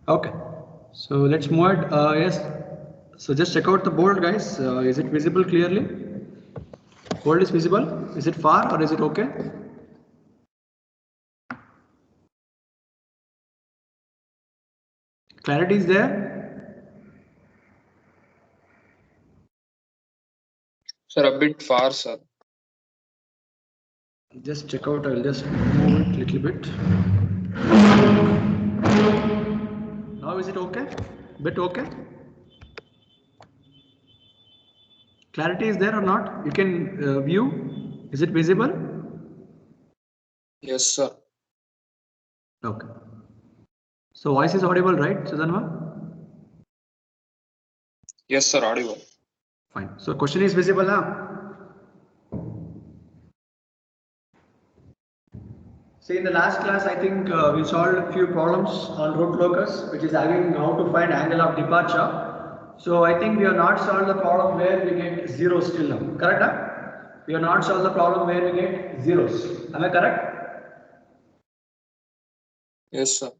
Okay, so let's move it. Yes, so just check out the board, guys. Is it visible clearly? Board is visible. Is it far or is it okay? Clarity is there. Sir, a bit far, sir. Just check out. I'll just move it a little bit. Now is it okay? Bit okay? Clarity is there or not? You can view. Is it visible? Yes, sir. Okay. So voice is audible, right, Sudanma? Yes, sir, audible. Fine. So question is visible now. See, in the last class, I think we solved a few problems on root locus, which is having how to find angle of departure. So I think we have not solved the problem where we get zeros till now. Correct? Huh? We have not solved the problem where we get zeros. Am I correct? Yes, sir.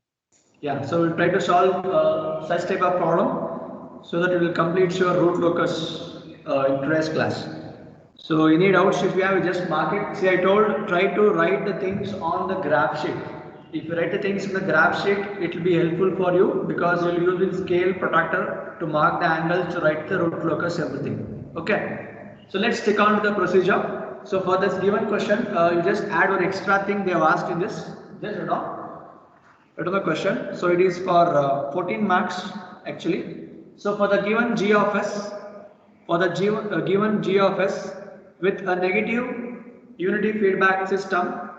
Yeah. So we'll try to solve such type of problem so that we will complete your root locus in today's class. So any doubts if you have, just mark it. See, I told try to write the things on the graph sheet. If you write the things in the graph sheet, it will be helpful for you because you will use the scale protractor to mark the angles to write the root locus everything. Okay. So let's stick on to the procedure. So for this given question, you just add one extra thing they have asked in this. Just write on the question. So it is for 14 marks actually. So for the given g of s, for the given g of s with a negative unity feedback system,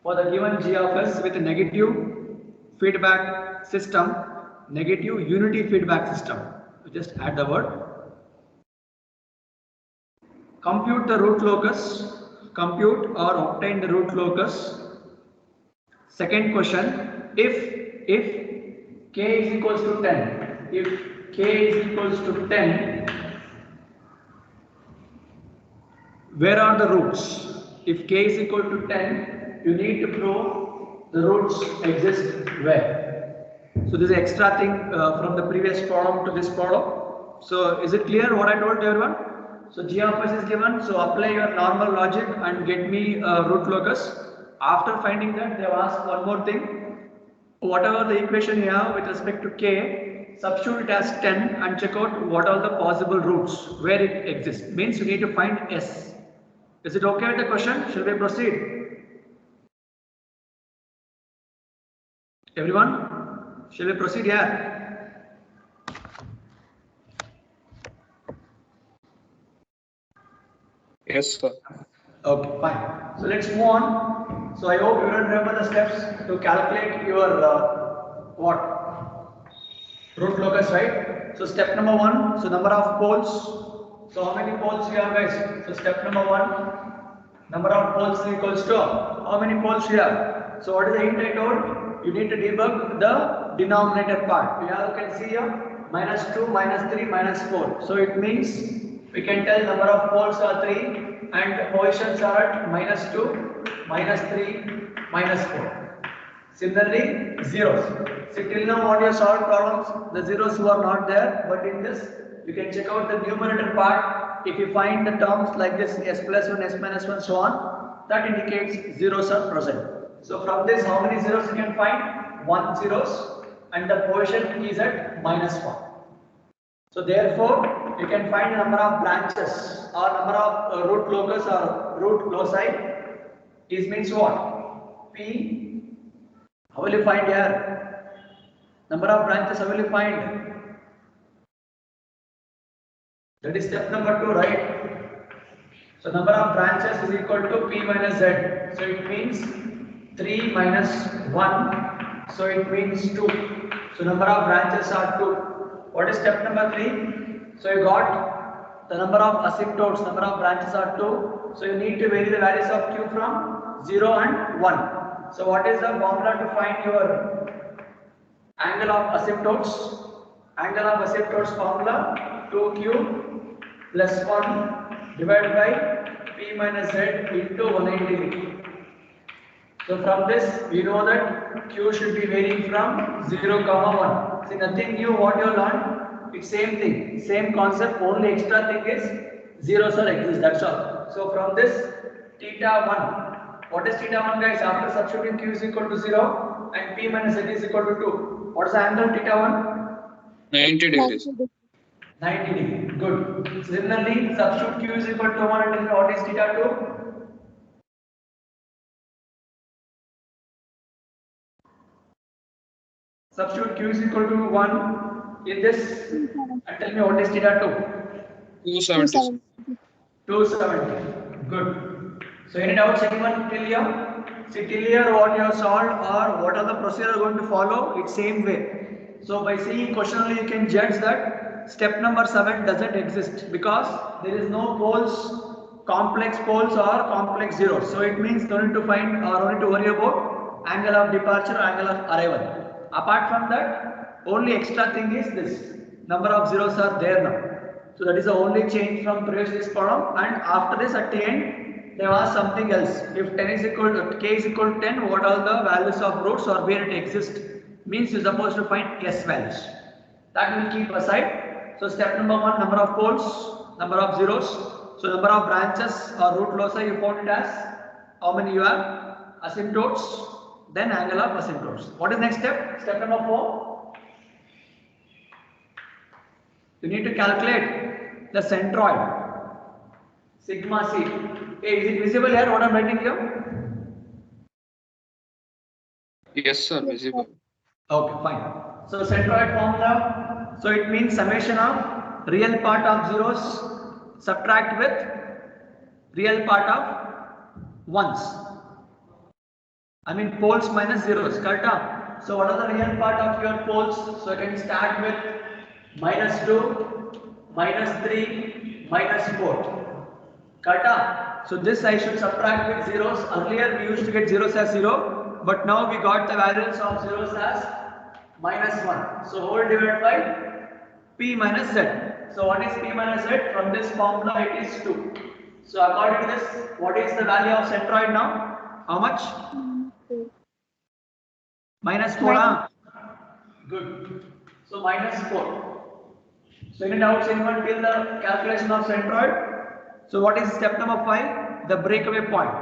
for the given g of s with a negative feedback system, negative unity feedback system, you just add the word. Compute the root locus, compute or obtain the root locus. Second question, if k is equals to 10, if k is equals to 10, where are the roots? If k is equal to 10, you need to prove the roots exist where. So this is extra thing from the previous problem to this problem. So is it clear what I told everyone? So g of s is given, so apply your normal logic and get me root locus. After finding that, they have asked one more thing. Whatever the equation you have with respect to k, substitute it as 10 and check out what are the possible roots where it exists. Means you need to find s. Is it okay with the question? Shall we proceed? Everyone? Shall we proceed here? Yes, sir. Okay, fine. So let's move on. So I hope you will remember the steps to calculate your what? Root locus, right? So step number 1, so number of poles. So how many poles you have, guys? So step number 1, number of poles is equals to how many poles you have? So what is the hint I told? You need to debug the denominator part. You can see here -2, -3, -4. So it means we can tell number of poles are 3 and positions are at -2, -3, -4. Similarly, zeros. See, till now what you have solved problems, the zeros were not there, but in this, you can check out the numerator part. If you find the terms like this, s plus 1, s minus 1, so on, that indicates zeros are present. So from this, how many zeros you can find? 1 zeros, and the position is at -1. So therefore, you can find the number of branches or number of root locus or root loci. Is means what? P. How will you find here? Number of branches, how will you find? That is step number 2, right? So number of branches is equal to P minus Z. So it means 3 minus 1. So it means 2. So number of branches are 2. What is step number 3? So you got the number of asymptotes, number of branches are 2. So you need to vary the values of Q from 0 and 1. So what is the formula to find your angle of asymptotes? Angle of asymptotes formula 2Q plus 1 divided by P minus Z into 180 degree. So from this, we know that Q should be varying from 0, comma 1. See, nothing new what you learned, it's same thing, same concept, only extra thing is zeros are exist, that's all. So from this, theta 1, what is theta 1 guys? After substituting Q is equal to 0 and P minus N is equal to 2. What is the angle theta 1? 90 degrees. 90 degree, good. Similarly, substitute Q is equal to 1 and what is theta 2? Substitute Q is equal to 1 in this and tell me what is theta 2? 270. 270. Good. So any doubts anyone till here? See till here what you have solved or what are the procedure going to follow? It's same way. So by seeing question only you can judge that step number 7 doesn't exist because there is no poles, complex poles or complex zeros. So it means no need to find or no need to worry about angle of departure, angle of arrival. Apart from that, only extra thing is this. Number of zeros are there now. So that is the only change from previous this problem. And after this, at the end, there was something else. If 10 is equal to k is equal to 10, what are the values of roots or where it exists? Means you're supposed to find s values. That will keep aside. So step number 1, number of poles, number of zeros. So number of branches or root loci you found it as how many you have? Asymptotes. Then angle of asymptotes. What is next step? Step number 4. You need to calculate the centroid. Sigma c. Hey, is it visible here what I am writing here? Yes, sir. Visible. Okay, fine. So centroid formula. So it means summation of real part of zeros subtract with real part of ones. I mean poles minus zeros, correct? So what are the real part of your poles? So I can start with -2, -3, -4. Correct? So this I should subtract with zeros. Earlier we used to get zeros as 0, but now we got the values of zeros as -1. So whole divided by P minus Z. So what is P minus Z? From this formula it is 2. So according to this, what is the value of centroid now? How much? -4. Good. So -4. So any doubts anyone till the calculation of centroid? So what is step number 5? The breakaway point.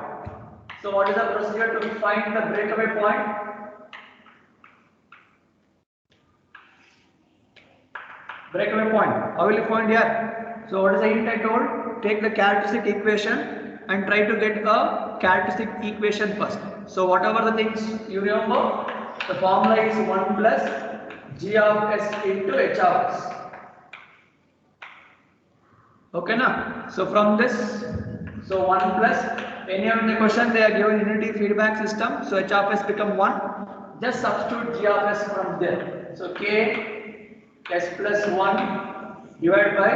So what is the procedure to find the breakaway point? Breakaway point. How will you find here? So what is the hint I told? Take the characteristic equation and try to get a characteristic equation first. So whatever the things you remember, the formula is 1 plus g of s into h of s. Okay na? So from this, so 1 plus any of the question they are given unity feedback system. So h of s become 1. Just substitute g of s from there. So k s plus 1 divided by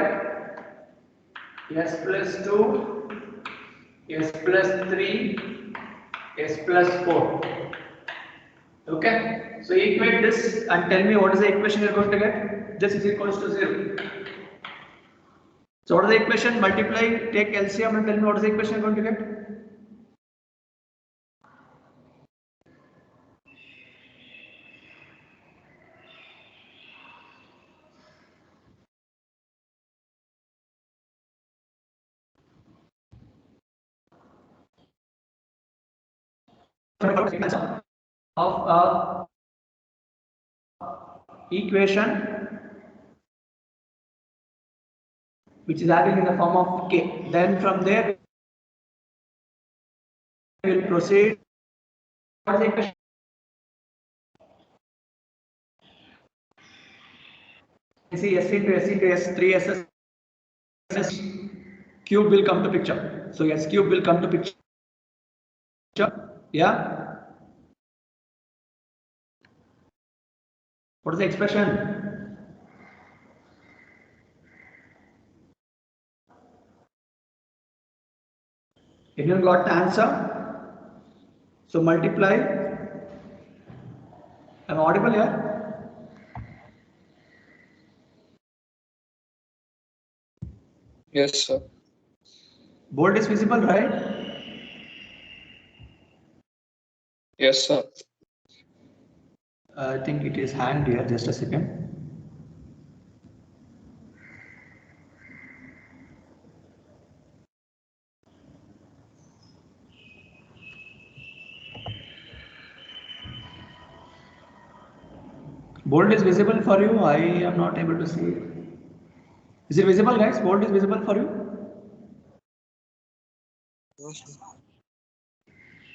s plus 2, s plus 3, s plus 4. Okay. So equate this and tell me what is the equation you are going to get. This is equals to 0. So what is the equation? Multiply, take LCM and tell me what is the equation you are going to get. Of a equation which is having in the form of k. Then from there we will proceed. What is the equation? See s into s into s 3s cube will come to picture. So s cube will come to picture. Yeah. What is the expression? Anyone got the answer? So multiply. Am I audible here? Yes, sir. Board is visible, right? Yes, sir. I think it is hanged here. Just a second. Bold is visible for you. I am not able to see it. Is it visible, guys? Bold is visible for you?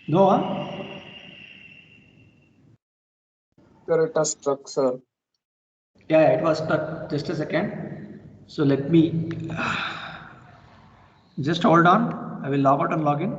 No, huh? Sir, it has struck, sir. Yeah, it was stuck. Just a second. So let me just hold on. I will log out and log in.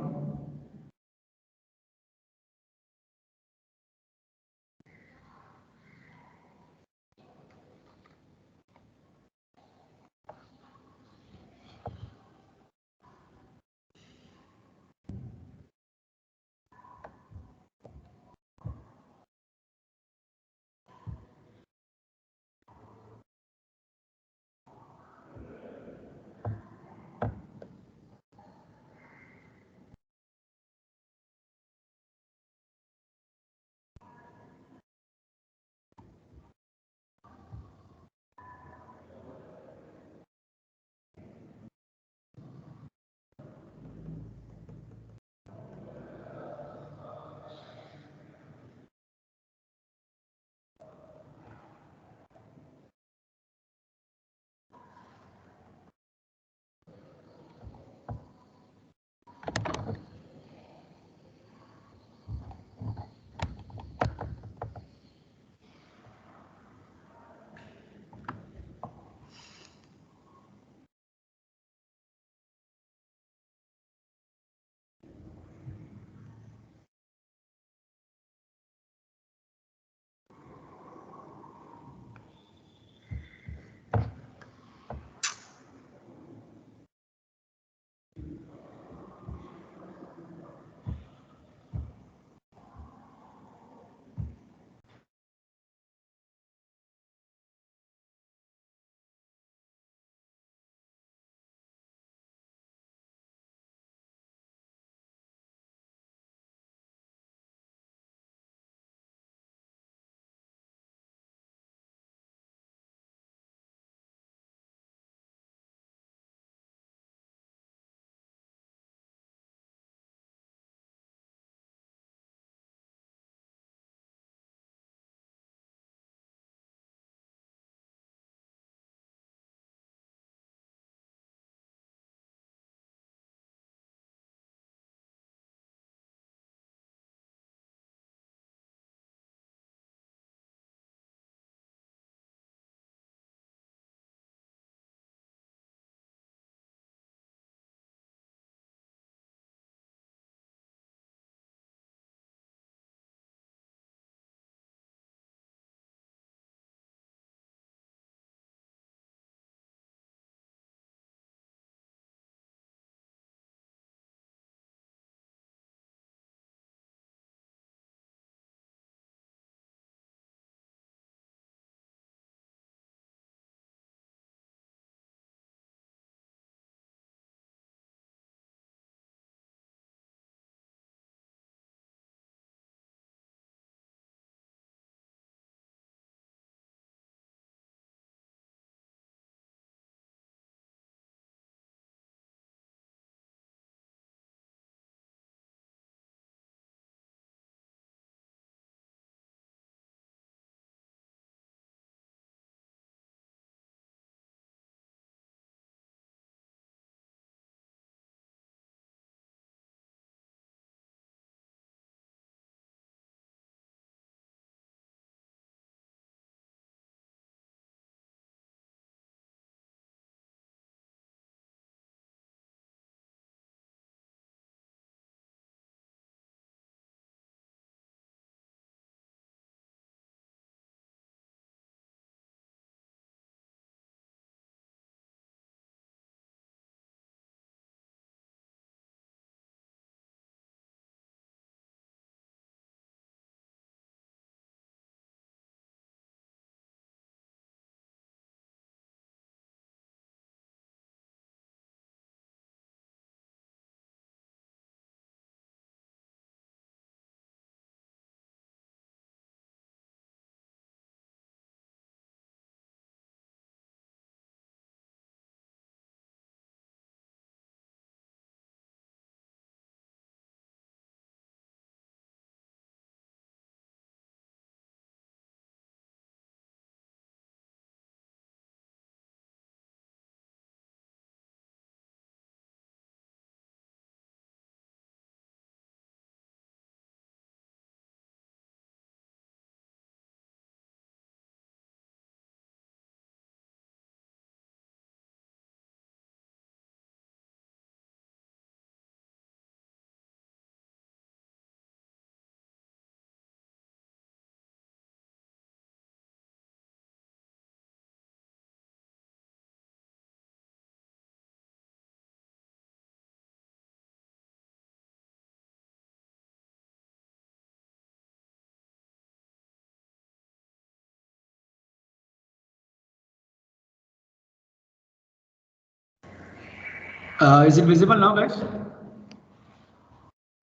Is it visible now, guys?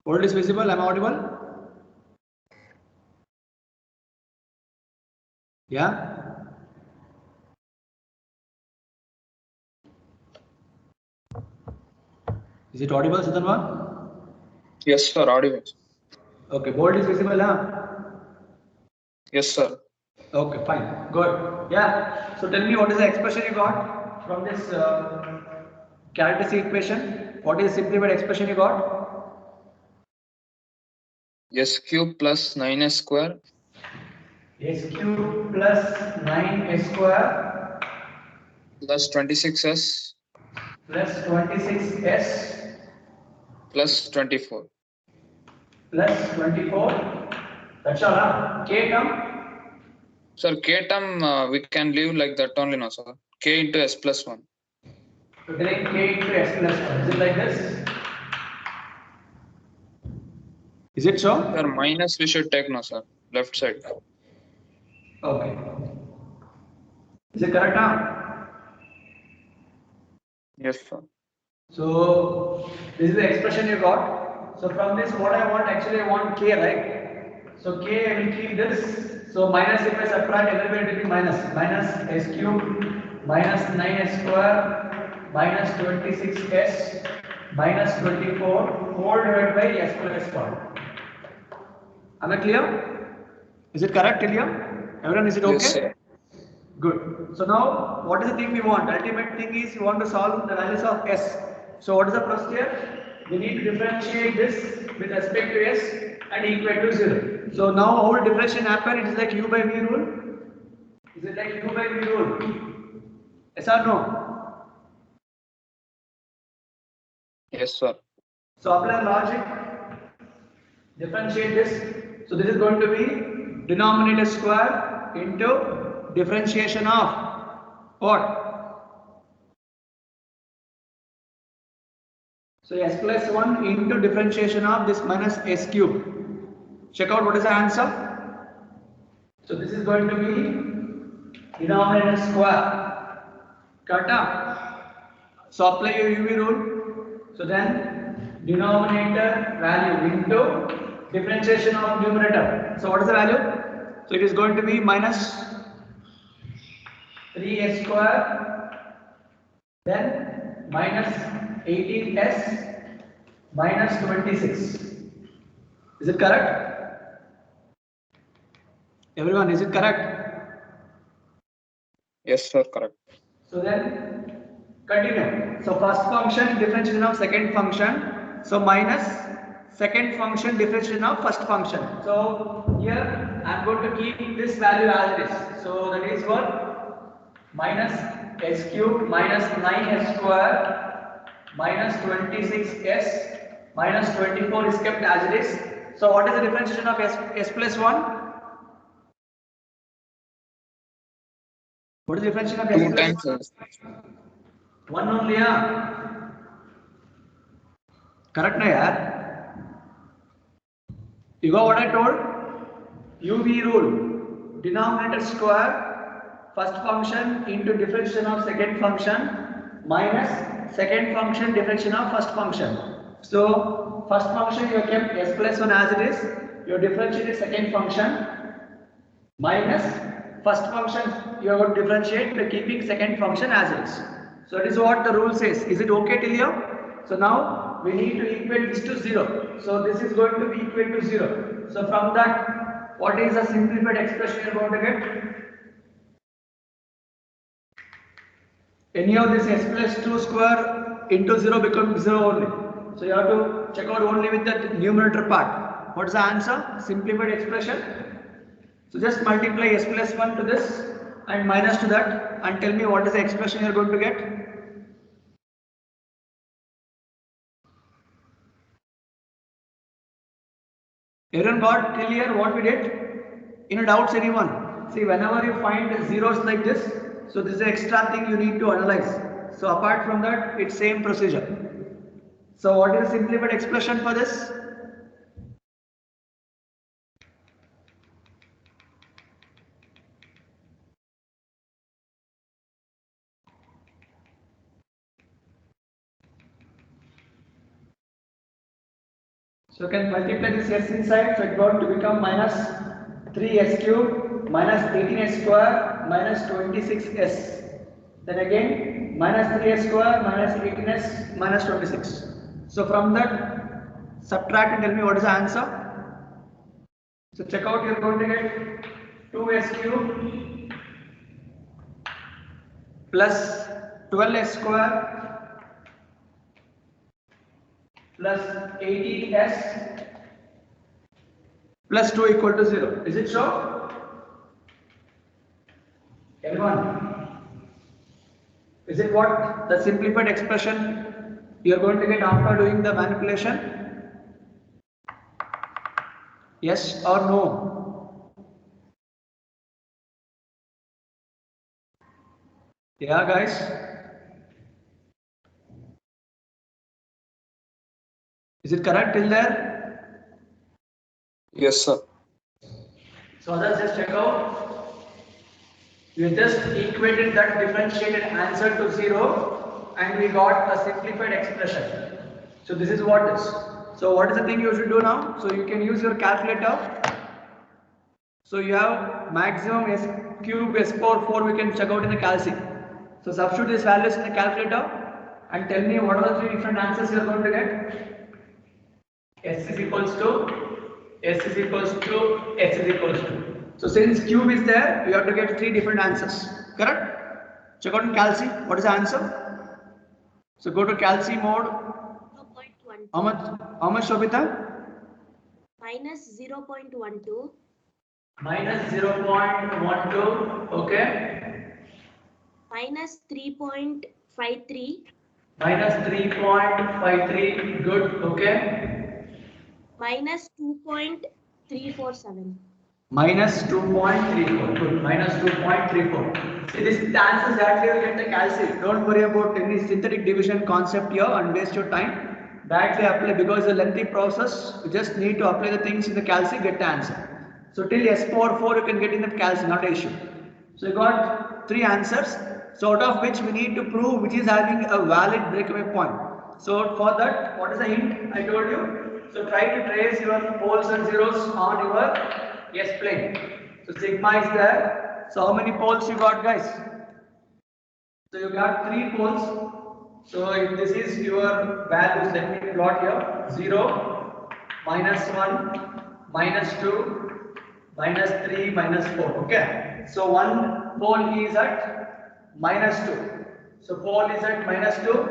World is visible. Am I audible? Yeah. Is it audible, Sudanva? Yes, sir. Audible. Okay. Bold is visible, huh? Yes, sir. Okay, fine. Good. Yeah. So tell me, what is the expression you got from this characteristic equation? What is the simplified expression you got? S cube plus 9s square S cube plus 9s square plus 26s plus 26s plus 24. plus 24. That's all, huh? K term? Sir, k term we can leave like that only, no, sir. K into s plus 1. So telling K into s plus 1. Is it like this? Is it so? Sir, minus we should take, no, sir. Left side. Okay. Is it correct now? Yes, sir. So this is the expression you got. So from this, what I want, actually I want K, right? So K, I will keep this. So minus, if I subtract, everywhere it will be minus. Minus s cube minus 9s square minus 26s minus 24 whole divided by s plus 1. Am I clear? Is it correct, Ilya? Everyone, is it okay? Yes, sir. Good. So now, what is the thing we want? Ultimate thing is you want to solve the values of s. So what is the procedure? We need to differentiate this with respect to s and equal to 0. So now how will differentiation happen? It is like u by v rule. Is it like u by v rule? Yes or no? Yes, sir. So apply logic. Differentiate this. So this is going to be denominator square into differentiation of what? So s plus 1 into differentiation of this minus s cube. Check out what is the answer. So this is going to be denominator square. Correct? So apply your UV rule. So then denominator value into differentiation of numerator. So what is the value? So it is going to be minus 3s square, then minus 18s minus 26. Is it correct? Everyone, is it correct? Yes, sir. Correct. So then continue. So first function differentiation of second function. So minus second function differentiation of first function. So here I am going to keep this value as it is. So that is what? Minus s cube minus 9s square minus 26s minus 24 is kept as it is. So what is the differentiation of s plus 1? What is the differentiation of s 2 plus times 1? s. 1 only, yeah. Correct na yaar? You got what I told? UV rule. Denominator square first function into differentiation of second function minus second function differentiation of first function. So first function you have kept s plus 1 as it is. You have differentiated second function minus first function you are going to differentiate by keeping second function as it is. So that is what the rule says. Is it okay till here? So now we need to equate this to 0. So this is going to be equal to 0. So from that, what is the simplified expression you are going to get? Any of this s plus 2 square into 0 becomes 0 only. So you have to check out only with the numerator part. What is the answer? Simplified expression. So just multiply s plus 1 to this and minus to that and tell me what is the expression you are going to get. Everyone got till here what we did? Any doubts anyone? See, whenever you find zeros like this, so this is an extra thing you need to analyze. So apart from that, it's same procedure. So what is the simplified expression for this? So you can multiply this s inside, so it's going to become minus 3s cube minus 18s square minus 26s. Then again minus 3s square minus 18s minus 26. So from that, subtract and tell me what is the answer. So check out, you're going to get 2s cube plus 12s square plus 18s plus 2 equal to 0. Is it so? Everyone? Is it what the simplified expression you are going to get after doing the manipulation? Yes or no? Yeah, guys. Is it correct till there? Yes, sir. So others just check out. We just equated that differentiated answer to 0 and we got a simplified expression. So this is what is. So what is the thing you should do now? So you can use your calculator. So you have maximum s cube s power 4 we can check out in the calci. So substitute these values in the calculator and tell me what are the 3 different answers you are going to get. S is equals to, S is equals to, S is equals to. So since cube is there, you have to get 3 different answers. Correct? Check out in calci. What is the answer? So go to calci mode. 0.12. How much, Shobita? Minus 0.12. Minus 0.12. Okay. Minus 3.53. Minus 3.53. Good. Okay. Minus 2.347. Minus 2.34. Good. Minus 2.34. See, this is the answers that you will get the calci. Don't worry about any synthetic division concept here and waste your time. Directly apply because it's a lengthy process. You just need to apply the things in the calci, get the answer. So till S power 4 you can get in the calci, not an issue. So you got 3 answers. So out of which we need to prove which is having a valid breakaway point. So for that, what is the hint I told you? So try to trace your poles and zeros on your S plane. So sigma is there. So how many poles you got, guys? So you got 3 poles. So if this is your values, let me plot here. 0, minus 1, minus 2, minus 3, minus 4. Okay. So one pole is at minus 2. So pole is at minus 2,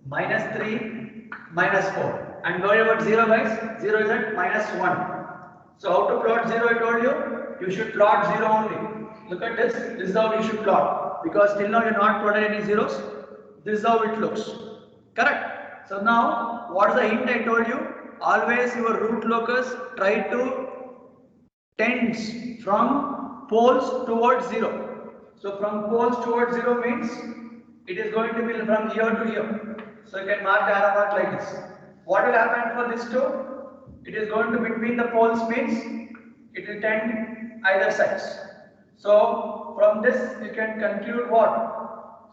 minus 3, minus 4. And don't worry about 0, guys. 0 is at minus 1. So how to plot 0 I told you? You should plot 0 only. Look at this. This is how you should plot. Because till now you are not plotted any zeros. This is how it looks. Correct? So now what is the hint I told you? Always your root locus try to tends from poles towards 0. So from poles towards 0 means it is going to be from here to here. So you can mark the arrow mark like this. What will happen for this two? It is going to between the poles means it will tend either sides. So from this you can conclude what?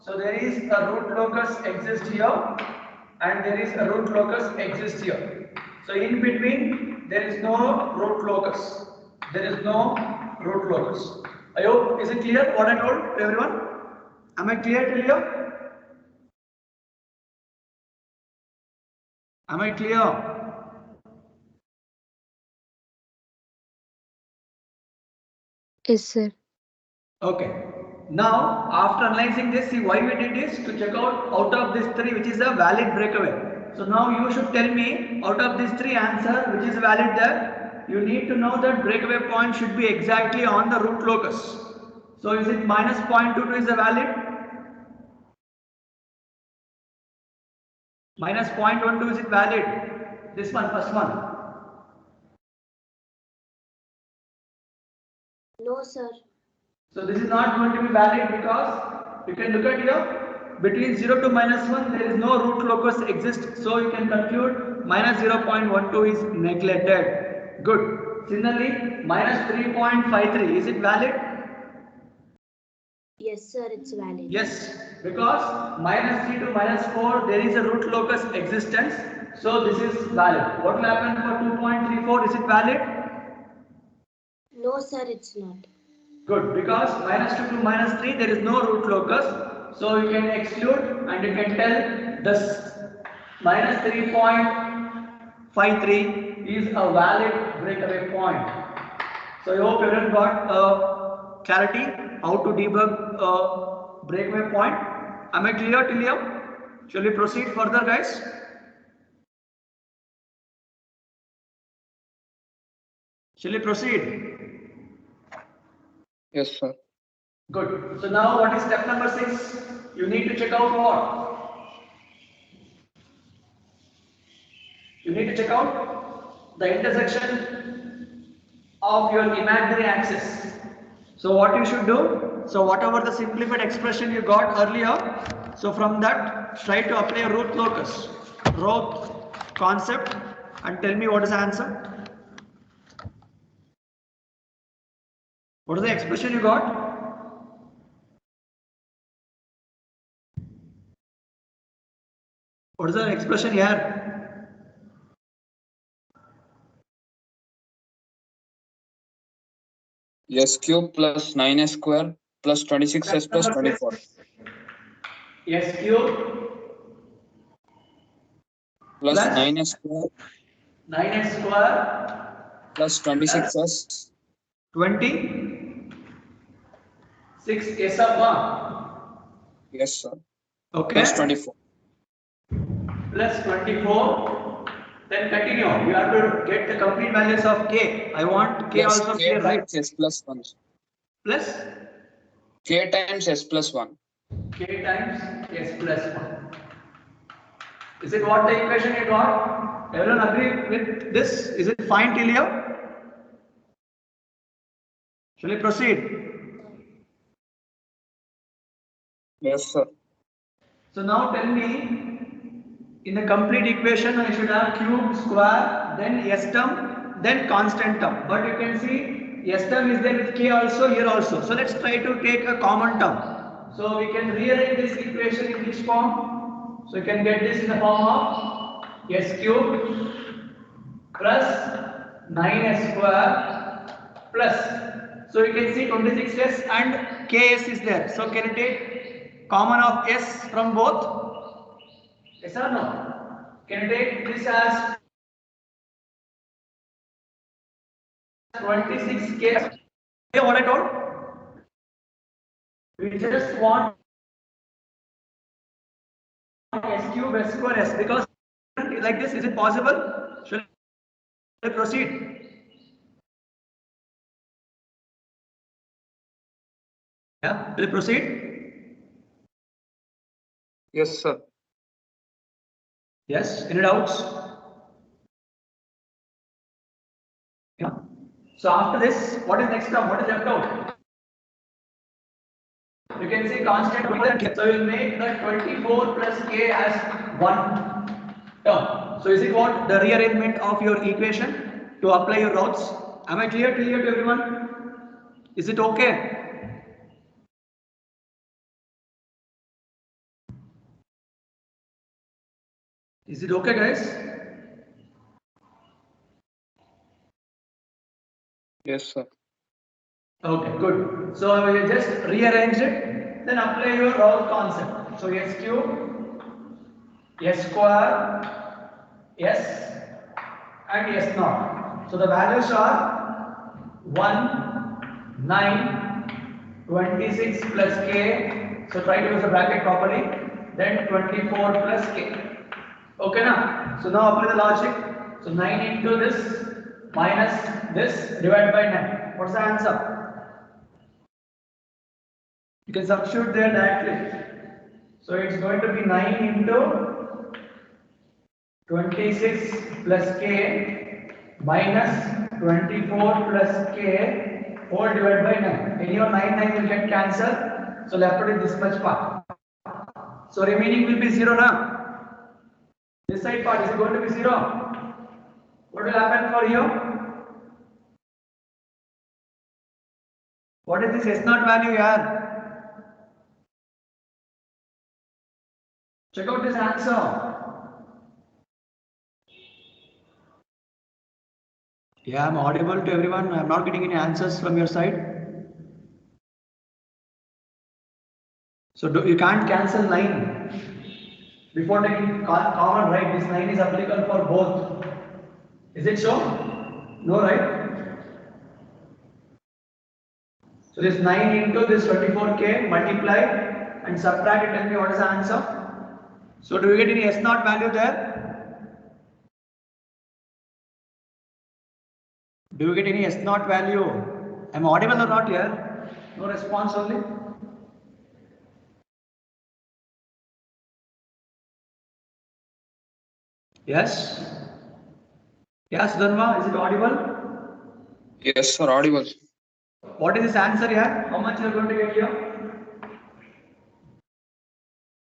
So there is a root locus exists here and there is a root locus exists here. So in between there is no root locus. There is no root locus. I hope, is it clear what I told to everyone? Am I clear till here? Am I clear? Yes, sir. Okay. Now, after analyzing this, see why we did this to check out of these 3 which is a valid breakaway. So now you should tell me out of these 3 answer which is valid there. You need to know that breakaway point should be exactly on the root locus. So is it minus 0.22 is a valid? Minus 0.12 is it valid? This one, first one. No, sir. So this is not going to be valid because you can look at here between 0 to minus 1 there is no root locus exists. So you can conclude minus 0.12 is neglected. Good. Similarly, minus 3.53 is it valid? Yes, sir. It's valid. Yes, Because minus 3 to minus 4, there is a root locus existence. So this is valid. What will happen for 2.34? Is it valid? No, sir, it's not. Good. Because minus 2 to minus 3, there is no root locus. So you can exclude and you can tell this minus 3.53 is a valid breakaway point. So I hope everyone got clarity how to debug breakaway point. Am I clear till here? Shall we proceed further, guys? Shall we proceed? Yes, sir. Good. So now what is step number 6? You need to check out what? You need to check out the intersection of your imaginary axis. So what you should do? So whatever the simplified expression you got earlier, so from that try to apply a root locus, root concept, and tell me what is the answer. What is the expression you got? What is the expression here? S cube plus 9s square plus 26s plus 24. S cube Plus plus 9s square 9x square plus 26s 26 s of 1. yes sir Okay. plus 24 Plus 24. Then continue. You have to get the complete values of k. I want k plus also k clear, right? times s plus 1 Plus k times s plus 1 k times s plus 1. Is it what the equation you got? Everyone agree with this? Is it fine till here? Shall we proceed? yes sir So now tell me, in the complete equation I should have cube, square, then s term, then constant term. But you can see s term is there with k also, here also. So let's try to take a common term. So we can rearrange this equation in which form? So you can get this in the form of s cube plus 9s square plus. So you can see 26s and ks is there. So can you take common of s from both? Yes or no? Can you take this as 26k? Hear what I told? We just want s cube, s square, s, because like this, is it possible? Shall I proceed? Yeah, will you proceed? yes sir Yes, any doubts? Yeah. So after this, what is next term? What is left out? You can see constant more than k. So we'll make the 24 plus k as one term. So is it what? The rearrangement of your equation to apply your routes. Am I clear to everyone? Is it okay? Is it okay, guys? yes sir Okay, good. So I will just rearrange it, then apply your route concept. So s cube, s square, s and s naught. So the values are 1, 9, 26 plus k. So try to use the bracket properly. Then 24 plus k. Okay now. So now apply the logic. So 9 into this minus this divided by 9. What's the answer? You can substitute there directly. So it's going to be 9 into 26 plus k minus 24 plus k whole divided by 9. Any of 9 will get cancelled. So left with this much part. So remaining will be 0 now. This side part is going to be 0. What will happen for you? What is this S naught value here? Check out this answer. Yeah, I'm audible to everyone. I'm not getting any answers from your side. So you can't cancel 9 before taking common, right? This 9 is applicable for both. Is it so? No, right? So this 9 into this 24k, multiply and subtract it. Tell me what is the answer. So do you get any S naught value there? Do you get any S naught value? Am I audible or not here? No response only. Yes? Yes, Dhanva, is it audible? Yes, sir. Audible. What is this answer here? How much you are going to get here?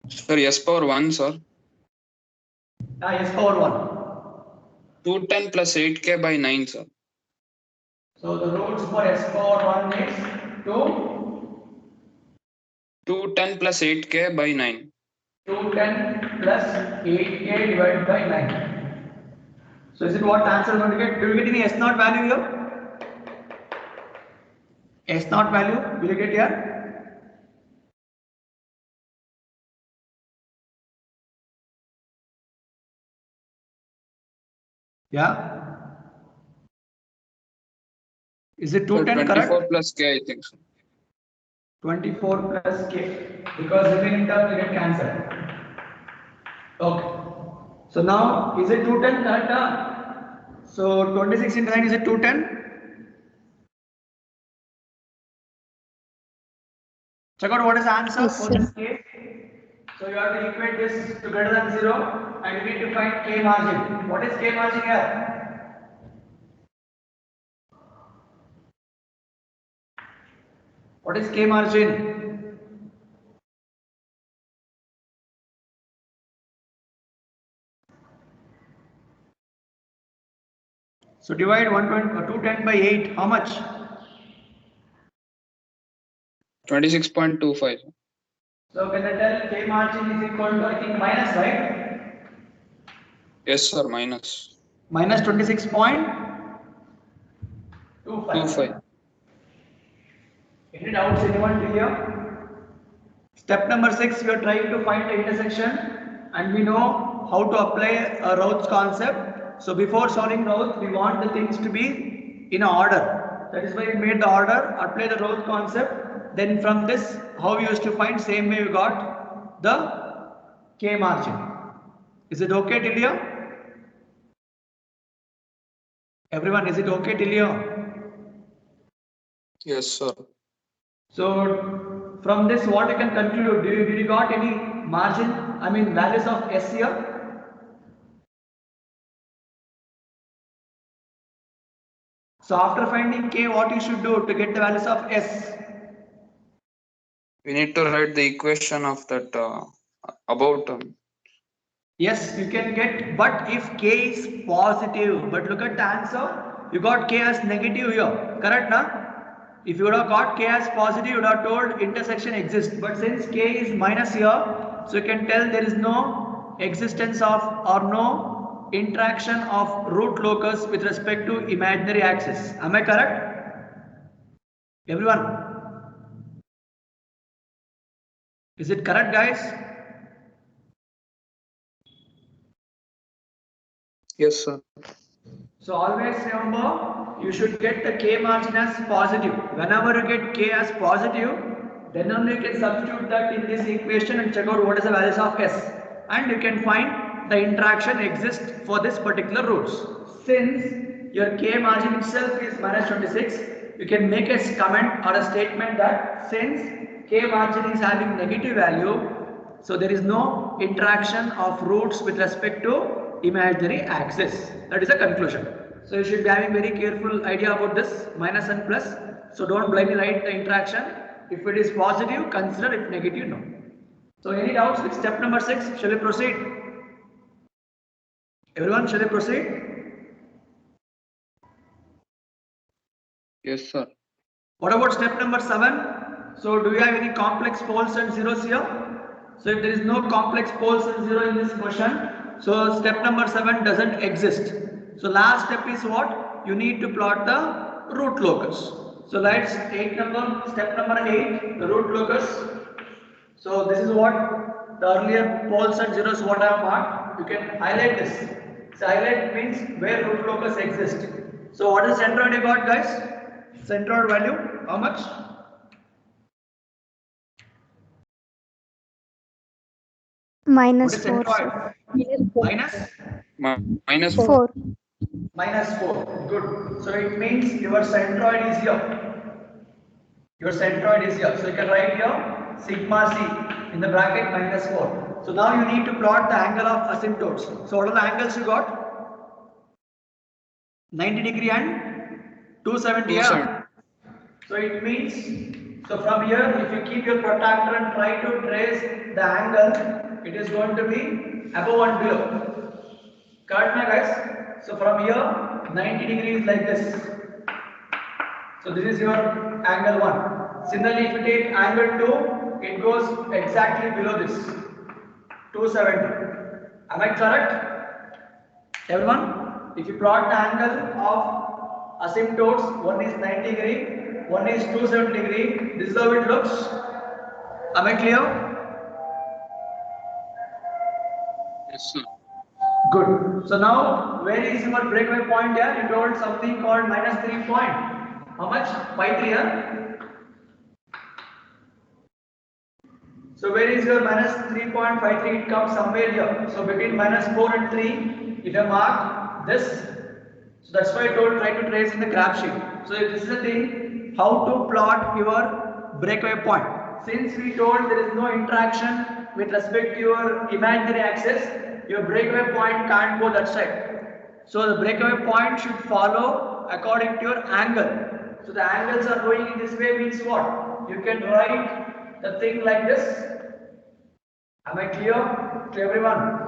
Sir, S power 1, sir. S power 1. 210 plus 8k by 9, sir. So the roots for S power 1 is 210 plus 8k by 9. 210 plus 8k divided by 9. So is it what answer you are going to get? Do you get any S naught value here? S naught value will you get here? Yeah. Is it 210 24 correct? plus k, I think so. 24 plus k, because remaining term will get cancelled. Okay. So now is it 210 correct? So 26 into 9 is it 210? Check out what is the answer Yes, for sir. this case. So you have to equate this to greater than 0 and you need to find k margin. What is k margin here? What is k margin? So divide 210 by 8. How much? 26.25. So can I tell k margin is equal to, I think, minus, right? Yes, sir. Minus Minus 26.25. 25. Any doubts anyone till here? Step number 6, we are trying to find the intersection and we know how to apply a Routh's concept. So before solving Routh, we want the things to be in order. That is why we made the order, apply the Routh concept. Then from this, how we used to find, same way we got the K margin. Is it okay till here? Everyone, is it okay till here? Yes, sir. So from this, what I can conclude? Did you got any margin? I mean values of S here? So after finding K, what you should do to get the values of S? We need to write the equation of that about Yes, you can get, but if K is positive, but look at the answer, you got K as negative here, correct na? If you would have got K as positive, you would have told intersection exists, but since K is minus here, so you can tell there is no existence of or no interaction of root locus with respect to imaginary axis. Am I correct? Everyone? Is it correct, guys? Yes, sir. So always remember, you should get the K margin as positive. Whenever you get K as positive, then only you can substitute that in this equation and check out what is the values of S. And you can find the interaction exists for this particular roots. Since your K margin itself is minus 26, you can make a comment or a statement that since K margin is having negative value, so there is no interaction of roots with respect to imaginary axis. That is a conclusion. So you should be having very careful idea about this minus and plus. So don't blindly write the interaction. If it is positive, consider. If negative, no. So any doubts with step number 6? Shall we proceed? Everyone, shall we proceed? Yes, sir. What about step number 7? So do you have any complex poles and zeros here? So if there is no complex poles and 0 in this question, so step number 7 doesn't exist. So last step is what? You need to plot the root locus. So let's step number 8, the root locus. So this is what the earlier poles and zeros what I have marked. You can highlight this. So highlight means where root locus exists. So what is centroid you got, guys? Centroid value, how much? What Minus is 4, centroid? sir. Minus? Minus 4. Minus 4. Good. So it means your centroid is here. Your centroid is here. So you can write here sigma c in the bracket minus 4. So now you need to plot the angle of asymptotes. So what are the angles you got? 90 degree and 270. 270. So it means, so from here if you keep your protractor and try to trace the angle, it is going to be above and below. Correct now guys? So from here 90 degrees like this. So this is your angle 1. Similarly if you take angle 2, it goes exactly below this. 270. Am I correct? Everyone? If you plot the angle of asymptotes, one is 90 degree, one is 270 degree, this is how it looks. Am I clear? Yes, sir. Good. So now, where is your breakaway point here? You told something called minus 3 point. How much? Pi 3 here. So where is your minus 3.53? It comes somewhere here. So between minus 4 and 3, if you mark this, so that's why I told try to trace in the graph sheet. So this is the thing, how to plot your breakaway point. Since we told there is no interaction with respect to your imaginary axis, your breakaway point can't go that side. So the breakaway point should follow according to your angle. So the angles are going in this way means what? You can write the thing like this. Am I clear to everyone?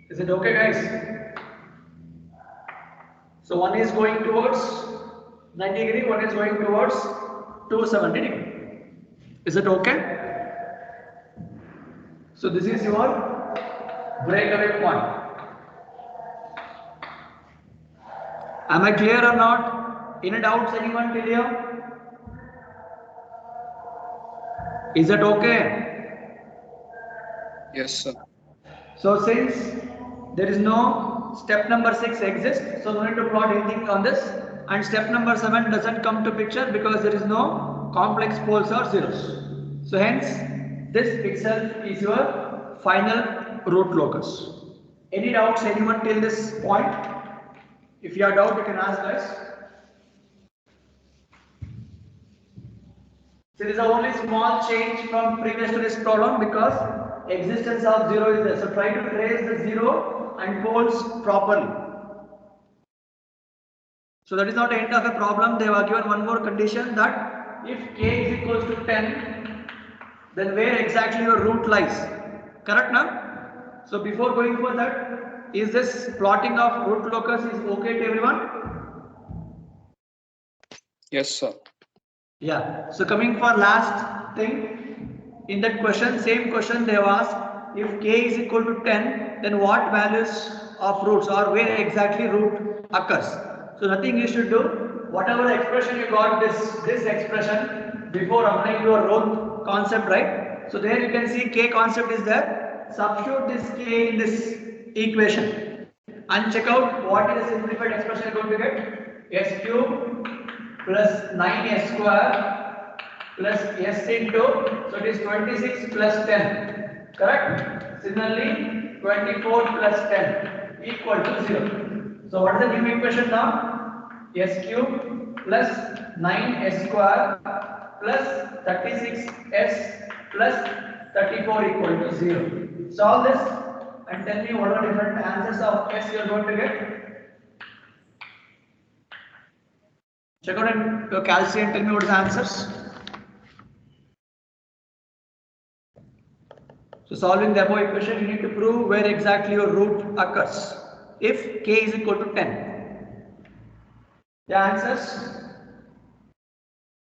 Is it okay guys? So one is going towards 90 degree, one is going towards 270 degree. Is it okay? So this is your breakaway point. Am I clear or not? Any doubts anyone till here? Is that okay? Yes, sir. So since there is no step number 6 exists, so no need to plot anything on this, and step number 7 doesn't come to picture because there is no complex poles or zeros. So hence this itself is your final root locus. Any doubts anyone till this point? If you have doubt you can ask guys. So this is only small change from previous to this problem because existence of 0 is there. So try to trace the 0 and poles properly. So that is not the end of the problem. They have given one more condition that if k is equals to 10, then where exactly your root lies. Correct now? So before going for that, is this plotting of root locus is okay to everyone? Yes, sir. Yeah. So coming for last thing, in that question, same question they have asked, if k is equal to 10, then what values of roots or where exactly root occurs? So nothing you should do, whatever expression you got this expression before applying your root concept, right? So there you can see k concept is there. Substitute this k in this equation and check out what is the simplified expression you're going to get. S cube plus 9s square plus s into, so it is 26 plus 10, correct? Similarly 24 plus 10 equal to 0. So what is the new equation now? S cube plus 9s square plus 36s plus 34 equal to 0. Solve this and tell me what are different answers of s you are going to get. Check out in your calcium and tell me what is the answers. So solving the above equation, you need to prove where exactly your root occurs. If k is equal to 10. The answers.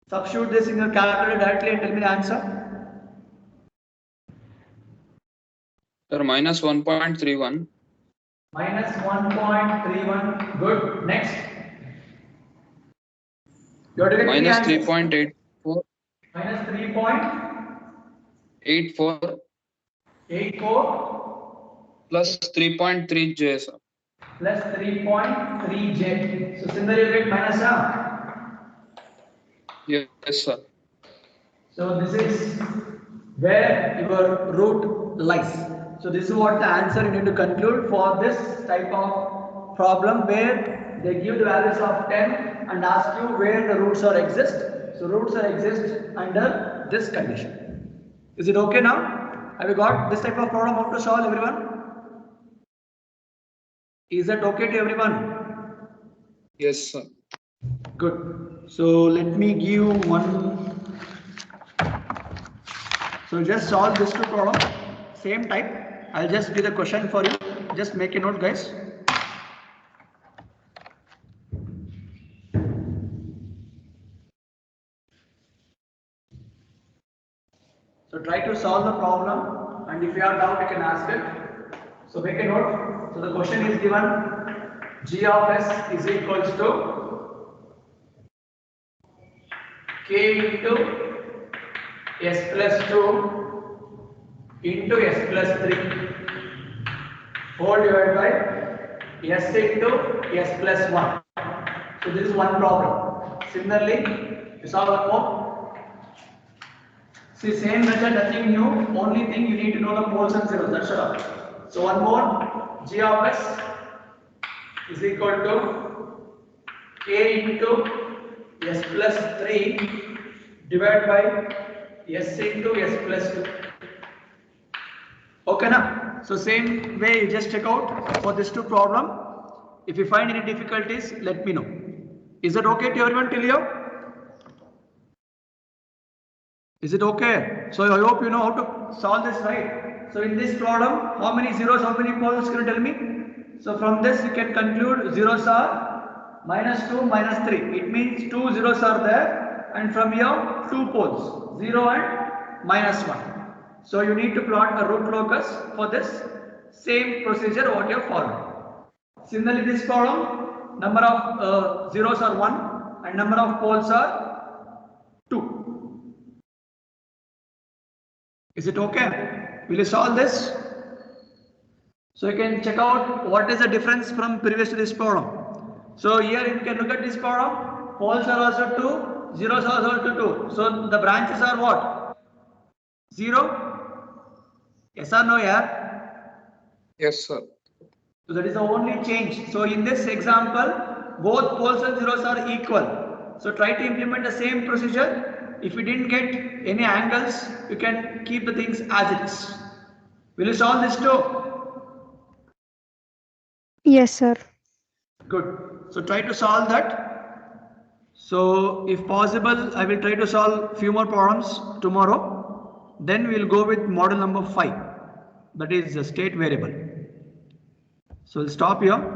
Substitute this in your calculator directly and tell me the answer. Sir, minus 1.31. Minus 1.31. Good. Next. You have to get Minus three answers. 3.84. Minus 3.84 84 plus 3.3 J, sir. plus 3.3 J. So similarly you get minus Yes, sir. So this is where your root lies. So this is what the answer you need to conclude for this type of problem where they give the values of 10 and ask you where the roots are exist. So roots are exist under this condition. Is it okay now? Have you got this type of problem how to solve, everyone? Is that okay to everyone? Yes, sir. Good. So let me give one. So just solve this two problem. Same type. I'll just give the question for you. Just make a note, guys. So try to solve the problem, and if you have doubt, you can ask it. So make a note. So the question is given: g of s is equals to k into s plus 2 into s plus 3 whole divided by s into s plus 1. So this is one problem. Similarly, you solve one more. See, same method, nothing new. Only thing you need to know the poles and zeros. That's all. So one more, g of s is equal to k into s plus 3 divided by s into s plus 2. Okay, now. So same way, you just check out for this two problem. If you find any difficulties, let me know. Is that okay to everyone till here? Is it okay? So I hope you know how to solve this, right? So in this problem, how many zeros, how many poles can you tell me? So from this you can conclude zeros are minus 2, minus 3. It means 2 zeros are there, and from here 2 poles, 0 and minus 1. So you need to plot a root locus for this same procedure what you have followed. Similarly, this problem, number of zeros are 1 and number of poles are 2. Is it okay? Will you solve this? So you can check out what is the difference from previous to this problem. So here you can look at this problem. Poles are also 2, zeros are also 2. So the branches are what? 0? Yes or no, yeah? Yes, sir. So that is the only change. So in this example, both poles and zeros are equal. So try to implement the same procedure. If you didn't get any angles, you can keep the things as it is. Will you solve this too? Yes, sir. Good. So try to solve that. So if possible, I will try to solve few more problems tomorrow. Then we will go with model number 5. That is the state variable. So we'll stop here.